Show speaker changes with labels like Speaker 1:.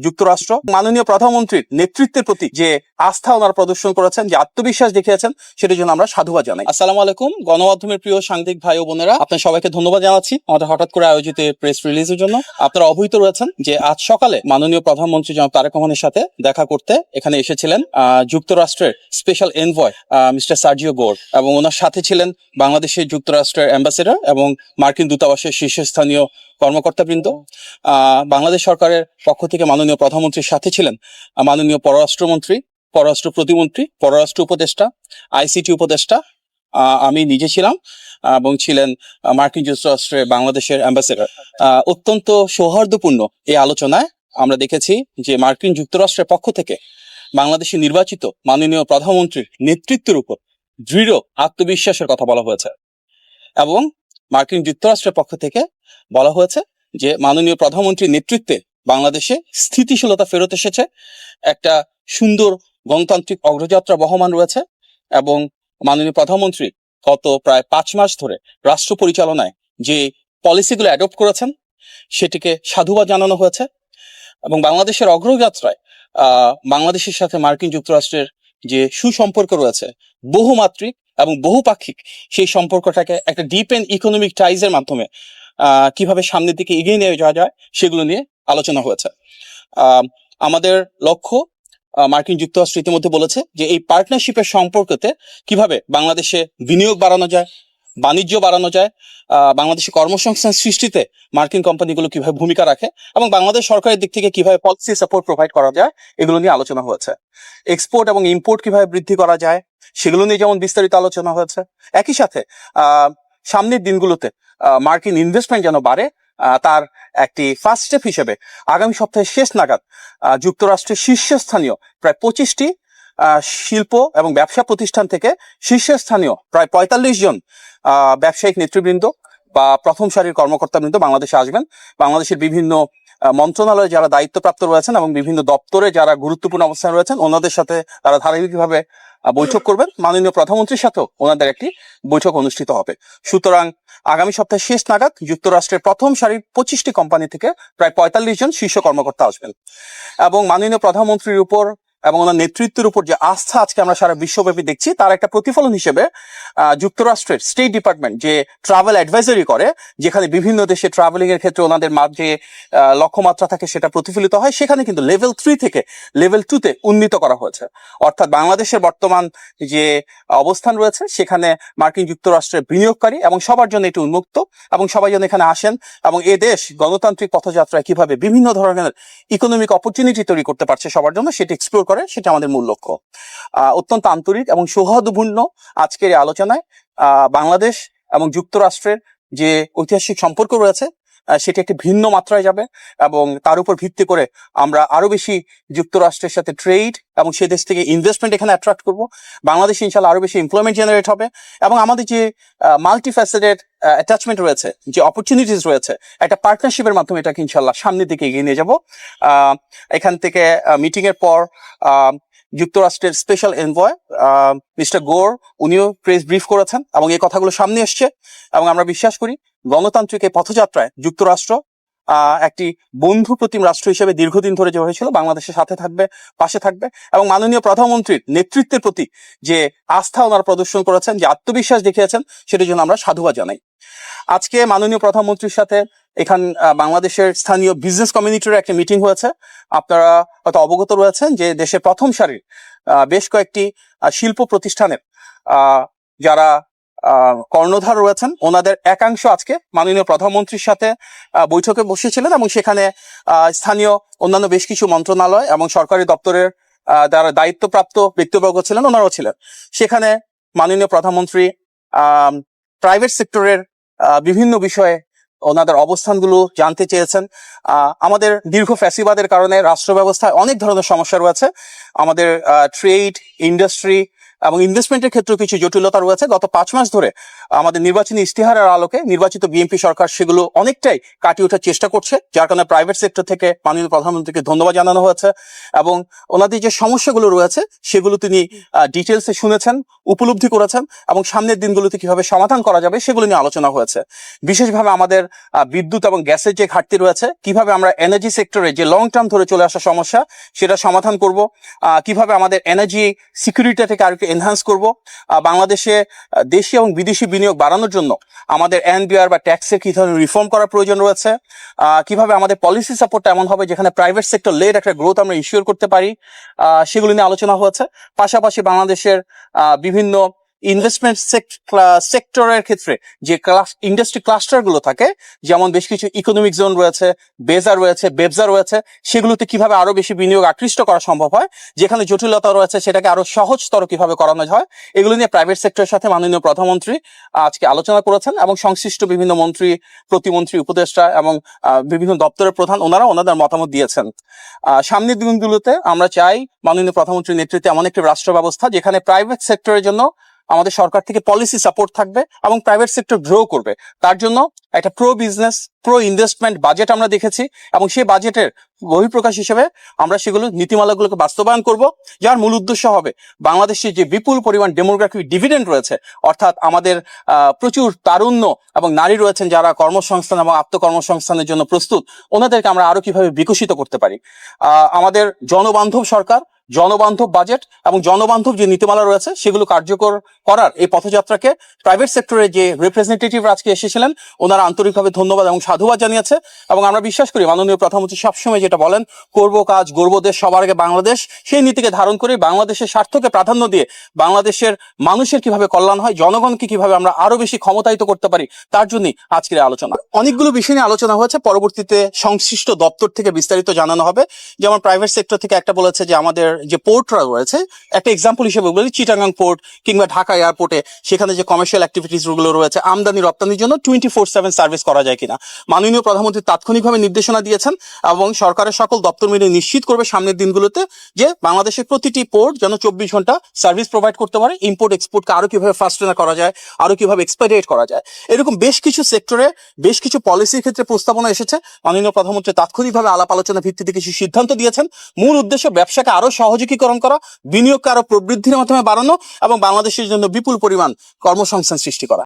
Speaker 1: যুক্তরাষ্ট্র মাননীয় প্রধানমন্ত্রীর নেতৃত্বের প্রতি যে আস্থা ওনারা প্রদর্শন করেছেন, যে আত্মবিশ্বাস দেখিয়েছেন, সেটার জন্য আমরা সাধুবাদ জানাই। আসসালামু আলাইকুম গণমাধ্যমের প্রিয় সাংবাদিক ভাই ও বোনেরা, আপনার সবাইকে ধন্যবাদ জানাচ্ছি আমাদের হঠাৎ করে আয়োজিত প্রেস রিলিজের জন্য। আপনারা অবহিত রয়েছেন যে আজ সকালে মাননীয় প্রধানমন্ত্রী জনাব তারেক রহমানের সাথে দেখা করতে এখানে এসেছিলেন যুক্তরাষ্ট্রের স্পেশাল এনভয় মিস্টার সার্জিও গোর, এবং ওনার সাথে ছিলেন বাংলাদেশের যুক্তরাষ্ট্রের অ্যাম্বাসেডর এবং মার্কিন দূতাবাসের শীর্ষস্থানীয় কর্মকর্তাবৃন্দ। বাংলাদেশ সরকারের পক্ষ থেকে মাননীয় প্রধানমন্ত্রীর সাথে ছিলেন মাননীয় পররাষ্ট্রমন্ত্রী, পররাষ্ট্র প্রতিমন্ত্রী, পররাষ্ট্র উপদেষ্টা, আইসিটি উপদেষ্টা, আমি নিজে ছিলাম, এবং ছিলেন মার্কিন যুক্তরাষ্ট্রের বাংলাদেশের অ্যাম্বাসেডর। অত্যন্ত সৌহার্দ্যপূর্ণ এই আলোচনায় আমরা দেখেছি যে মার্কিন যুক্তরাষ্ট্রের পক্ষ থেকে বাংলাদেশে নির্বাচিত মাননীয় প্রধানমন্ত্রীর নেতৃত্বের উপর দৃঢ় আত্মবিশ্বাসের কথা বলা হয়েছে, এবং মার্কিন যুক্তরাষ্ট্রের পক্ষ থেকে বলা হয়েছে যে মাননীয় প্রধানমন্ত্রীর নেতৃত্বে বাংলাদেশে স্থিতিশীলতা ফেরত এসেছে, একটা সুন্দর গণতান্ত্রিক অগ্রযাত্রা বহমান রয়েছে, এবং মাননীয় প্রধানমন্ত্রী গত প্রায় 5 মাস ধরে রাষ্ট্র পরিচালনায় যে পলিসিগুলো অ্যাডপ্ট করেছেন সেটিকে সাধুবাদ জানানো হয়েছে, এবং বাংলাদেশের অগ্রযাত্রায় বাংলাদেশের সাথে মার্কিন যুক্তরাষ্ট্রের যে সুসম্পর্ক রয়েছে, বহুমাত্রিক এবং বহুপাক্ষিক, সেই সম্পর্কটাকে একটা ডিপ এন্ড ইকোনমিক টাইজের মাধ্যমে কিভাবে সামনের দিকে এগিয়ে নিয়ে যাওয়া যায় সেগুলো নিয়ে আলোচনা হয়েছে। আমাদের লক্ষ্য, মার্কিন যুক্তরাষ্ট্র ইতিমধ্যে বলেছে যে এই পার্টনারশিপের সম্পর্কতে কিভাবে বাংলাদেশে বিনিয়োগ বাড়ানো যায়, বাণিজ্য বাড়ানো যায়, বাংলাদেশে কর্মসংস্থান সৃষ্টিতে মার্কিন কোম্পানিগুলো কিভাবে ভূমিকা রাখে, এবং বাংলাদেশ সরকারের দিক থেকে কিভাবে পলিসি সাপোর্ট প্রোভাইড করা যায়, এগুলো নিয়ে আলোচনা হয়েছে। এক্সপোর্ট এবং ইম্পোর্ট কিভাবে বৃদ্ধি করা যায় সেগুলো নিয়ে যেমন বিস্তারিত আলোচনা হয়েছে। একই সাথে সামনের দিনগুলোতে মার্কিন ইনভেস্টমেন্ট যেন বাড়ে, তার একটি ফার্স্ট স্টেপ হিসেবে আগামী সপ্তাহের শেষ নাগাদ যুক্তরাষ্ট্রের শীর্ষস্থানীয় প্রায় 25টি শিল্প এবং ব্যবসা প্রতিষ্ঠান থেকে শীর্ষস্থানীয় প্রায় 45 জন ব্যবসায়িক নেতৃবৃন্দ বা প্রথম সারির কর্মকর্তাবৃন্দ বাংলাদেশে আসবেন। বাংলাদেশের বিভিন্ন মন্ত্রণালয়ে যারা দায়িত্বপ্রাপ্ত রয়েছেন এবং বিভিন্ন দপ্তরে যারা গুরুত্বপূর্ণ অবস্থানে রয়েছেন, ওনাদের সাথে তারা ধারাবাহিকভাবে বৈঠক করবেন। মাননীয় প্রধানমন্ত্রীর সাথেও ওনাদের একটি বৈঠক অনুষ্ঠিত হবে। সুতরাং আগামী সপ্তাহের শেষ নাগাদ যুক্তরাষ্ট্রের প্রথম সারির 25টি কোম্পানি থেকে প্রায় 45 জন শীর্ষ কর্মকর্তা আসবেন, এবং মাননীয় প্রধানমন্ত্রীর উপর এবং ওনার নেতৃত্বের উপর যে আস্থা আজকে আমরা সারা বিশ্বব্যাপী দেখছি, তার একটা প্রতিফলন হিসেবে যুক্তরাষ্ট্রের স্টেট ডিপার্টমেন্ট যে ট্রাভেল অ্যাডভাইজারি করে, যেখানে বিভিন্ন দেশে ট্রাভেলিং এর ক্ষেত্রে ওনাদের যে লক্ষ্যমাত্রা থাকে সেটা প্রতিফলিত হয়, সেখানে কিন্তু লেভেল 3 থেকে লেভেল 2 তে উন্নীত করা হয়েছে। অর্থাৎ বাংলাদেশের বর্তমান যে অবস্থান রয়েছে সেখানে মার্কিন যুক্তরাষ্ট্রের বিনিয়োগকারী এবং সবার জন্য এটি উন্মুক্ত, এবং সবাই যেন এখানে আসেন এবং এ দেশ গণতান্ত্রিক পথযাত্রায় কিভাবে বিভিন্ন ধরনের ইকোনমিক অপরচুনিটি তৈরি করতে পারছে সবার জন্য, সেটি এক্সপ্লোর করে, সেটা আমাদের মূল লক্ষ্য। অত্যন্ত আন্তরিক এবং সৌহার্দ্যপূর্ণ আজকের এই আলোচনায় বাংলাদেশ এবং যুক্তরাষ্ট্রের যে ঐতিহাসিক সম্পর্ক রয়েছে সেটি একটি ভিন্ন মাত্রায় যাবে, এবং তার উপর ভিত্তি করে আমরা আরো বেশি যুক্তরাষ্ট্রের সাথে ট্রেড এবং সে দেশ থেকে ইনভেস্টমেন্ট এখানে অ্যাট্রাক্ট করব। বাংলাদেশে ইনশাল্লাহ আরো বেশি এমপ্লয়মেন্ট জেনারেট হবে, এবং আমাদের যে মাল্টিফ্যাসেটেড অ্যাটাচমেন্ট রয়েছে, যে অপরচুনিটিস রয়েছে, একটা পার্টনারশিপের মাধ্যমে এটাকে ইনশাল্লাহ সামনের দিকে এগিয়ে নিয়ে যাব। এখান থেকে মিটিং এর পর যুক্তরাষ্ট্রের স্পেশাল এনভয় মিস্টার গোর উনিও প্রেস ব্রিফ করেছেন, এবং এই কথাগুলো সামনে এসছে, এবং আমরা বিশ্বাস করি গণতান্ত্রিক এই পথযাত্রায় যুক্তরাষ্ট্র একটি বন্ধু প্রতিম রাষ্ট্র হিসেবে দীর্ঘদিন ধরে যে হয়েছিল বাংলাদেশের সাথে থাকবে, পাশে থাকবে, এবং মাননীয় প্রধানমন্ত্রীর নেতৃত্বের প্রতি যে আস্থা ওনারা প্রদর্শন করেছেন, যে আত্মবিশ্বাস দেখিয়েছেন, সেটার জন্য আমরা সাধুবাদ জানাই। আজকে মাননীয় প্রধানমন্ত্রীর সাথে এখান বাংলাদেশের স্থানীয় বিজনেস কমিউনিটির একটা মিটিং হয়েছে। আপনারা হয়তো অবগত রয়েছেন যে দেশের প্রথম সারির বেশ কয়েকটি শিল্প প্রতিষ্ঠানের যারা কর্ণধার রয়েছেন, ওনাদের একাংশ আজকে মাননীয় প্রধানমন্ত্রীর সাথে বৈঠকে বসেছিলেন, এবং সেখানে স্থানীয় অন্যান্য বেশ কিছু মন্ত্রণালয় এবং সরকারি দপ্তরের যারা দায়িত্বপ্রাপ্ত ব্যক্তিবর্গ ছিলেন, ওনারাও ছিলেন সেখানে। মাননীয় প্রধানমন্ত্রী প্রাইভেট সেক্টরের বিভিন্ন বিষয়ে ওনাদের অবস্থানগুলো জানতে চেয়েছেন। আমাদের দীর্ঘ ফ্যাসিবাদের কারণে রাষ্ট্র ব্যবস্থায় অনেক ধরনের সমস্যা রয়েছে। আমাদের ট্রেড, ইন্ডাস্ট্রি, এবং ইনভেস্টমেন্টের ক্ষেত্রেও কিছু জটিলতা রয়েছে। গত 5 মাস ধরে আমাদের নির্বাচনী ইশতেহারের আলোকে নির্বাচিত বিএনপি সরকার সেগুলো অনেকটাই কাটিয়ে ওঠার চেষ্টা করছে, যার কারণে প্রাইভেট সেক্টর থেকে মাননীয় প্রধানমন্ত্রীকে ধন্যবাদ জানানো হয়েছে এবং ওনাদের যে সমস্যাগুলো রয়েছে সেগুলো তিনি ডিটেলসে শুনেছেন, উপলব্ধি করেছেন এবং সামনের দিনগুলোতে কিভাবে সমাধান করা যাবে সেগুলো নিয়ে আলোচনা হয়েছে। বিশেষভাবে আমাদের বিদ্যুৎ এবং গ্যাসের যে ঘাটতি রয়েছে, কিভাবে আমরা এনার্জি সেক্টরে যে লং টার্ম ধরে চলে আসা সমস্যা সেটা সমাধান করব, কিভাবে আমাদের এনার্জি সিকিউরিটিটাকে আরেকটু এনহান্স করব, বাংলাদেশে দেশি এবং বিদেশি বিনিয়োগ বাড়ানোর জন্য আমাদের এনবিআর বা ট্যাক্সের কি ধরনের রিফর্ম করার প্রয়োজন রয়েছে, কিভাবে আমাদের পলিসি সাপোর্টটা এমন হবে যেখানে প্রাইভেট সেক্টর লেড একটা গ্রোথ আমরা ইনশিওর করতে পারি, সেগুলো নিয়ে আলোচনা হয়েছে। পাশাপাশি বাংলাদেশের বিভিন্ন ইনভেস্টমেন্ট সেক্টরের ক্ষেত্রে যে ইন্ডাস্ট্রি ক্লাস্টার গুলো থাকে, যেমন বেশ কিছু ইকোনমিক জোন রয়েছে, বেজা রয়েছে, বেবজা রয়েছে, সেগুলোতে কিভাবে আরো বেশি বিনিয়োগ আকৃষ্ট করা সম্ভব হয়, যেখানে জটিলতা রয়েছে সেটাকে আরো সহজতর কিভাবে করানো হয়, এগুলো নিয়ে প্রাইভেট সেক্টরের সাথে মাননীয় প্রধানমন্ত্রী আজকে আলোচনা করেছেন এবং সংশ্লিষ্ট বিভিন্ন মন্ত্রী, প্রতিমন্ত্রী, উপদেষ্টা এবং বিভিন্ন দপ্তরের প্রধান ওনাদের মতামত দিয়েছেন। সামনের দিনগুলোতে আমরা চাই মাননীয় প্রধানমন্ত্রীর নেতৃত্বে এমন একটি রাষ্ট্র ব্যবস্থা যেখানে প্রাইভেট সেক্টরের জন্য আমাদের সরকার থেকে পলিসি সাপোর্ট থাকবে এবং প্রাইভেট সেক্টর গ্রো করবে। তার জন্য একটা pro business, pro investment budget আমরা দেখেছি এবং সেই বাজেটের বহিঃপ্রকাশ হিসেবে আমরা সেগুলো নীতিমালাগুলোকে বাস্তবায়ন করব, যার মূল উদ্দেশ্য হবে বাংলাদেশে যে বিপুল পরিমাণ ডেমোগ্রাফিক ডিভিডেন্ড রয়েছে, অর্থাৎ আমাদের প্রচুর তারুণ্য এবং নারী রয়েছেন যারা কর্মসংস্থান এবং আত্মকর্মসংস্থানের জন্য প্রস্তুত, ওনাদেরকে আমরা আরো কিভাবে বিকশিত করতে পারি। আমাদের জনবান্ধব সরকার, জনবান্ধব বাজেট এবং জনবান্ধব যে নীতিমালা রয়েছে সেগুলো কার্যকর করার এই পথযাত্রাকে প্রাইভেট সেক্টরের যে রিপ্রেজেন্টেটিভ আজকে এসেছিলেন ওনারা আন্তরিকভাবে ধন্যবাদ এবং সাধুবাদ জানিয়েছে। এবং আমরা বিশ্বাস করি মাননীয় প্রধানমন্ত্রী সবসময় যেটা বলেন, করব কাজ গর্ব দেশ, সবার আগে বাংলাদেশ, সেই নীতিকে ধারণ করে বাংলাদেশের স্বার্থকে প্রাধান্য দিয়ে বাংলাদেশের মানুষের কিভাবে কল্যাণ হয়, জনগণকে কিভাবে আমরা আরো বেশি ক্ষমতায়িত করতে পারি, তার জন্যই আজকের আলোচনা। অনেকগুলো বিষয় নিয়ে আলোচনা হয়েছে, পরবর্তীতে সংশ্লিষ্ট দপ্তর থেকে বিস্তারিত জানানো হবে। যেমন প্রাইভেট সেক্টর থেকে একটা বলেছে যে আমাদের যে পোর্টরা রয়েছে, একটা এক্সাম্পল হিসেবে বলি চিটাগাং পোর্ট কিংবা ঢাকা এয়ারপোর্টে সেখানে যে কমার্শিয়াল অ্যাক্টিভিটিস গুলো রয়েছে, আমদানি রপ্তানির জন্য 24/7 সার্ভিস করা যায় কিনা। মাননীয় প্রধানমন্ত্রী তাৎক্ষণিকভাবে নির্দেশনা দিয়েছেন এবং সরকারের সকল দপ্তর মিলে নিশ্চিত করবে সামনের দিনগুলোতে যে বাংলাদেশের প্রতিটি পোর্ট যেন 24 ঘন্টা সার্ভিস প্রোভাইড করতে পারে। ইম্পোর্ট এক্সপোর্টকে আরো কিভাবে ফাস্টেনার করা যায়, আরো কিভাবে এক্সপেডিট করা যায়, এরকম বেশ কিছু সেক্টরে বেশ কিছু পলিসির ক্ষেত্রে প্রস্তাবনা এসেছে। মাননীয় প্রধানমন্ত্রী তাৎক্ষণিকভাবে আলাপ আলোচনা ভিত্তিতে কিছু সিদ্ধান্ত দিয়েছেন। মূল উদ্দেশ্য ব্যবসাকে আরো সহযোগীকরণ করা, বিনিয়োগকে আরো প্রবৃদ্ধির মাধ্যমে বাড়ানো এবং বাংলাদেশের জন্য বিপুল পরিমাণ কর্মসংস্থান সৃষ্টি করা।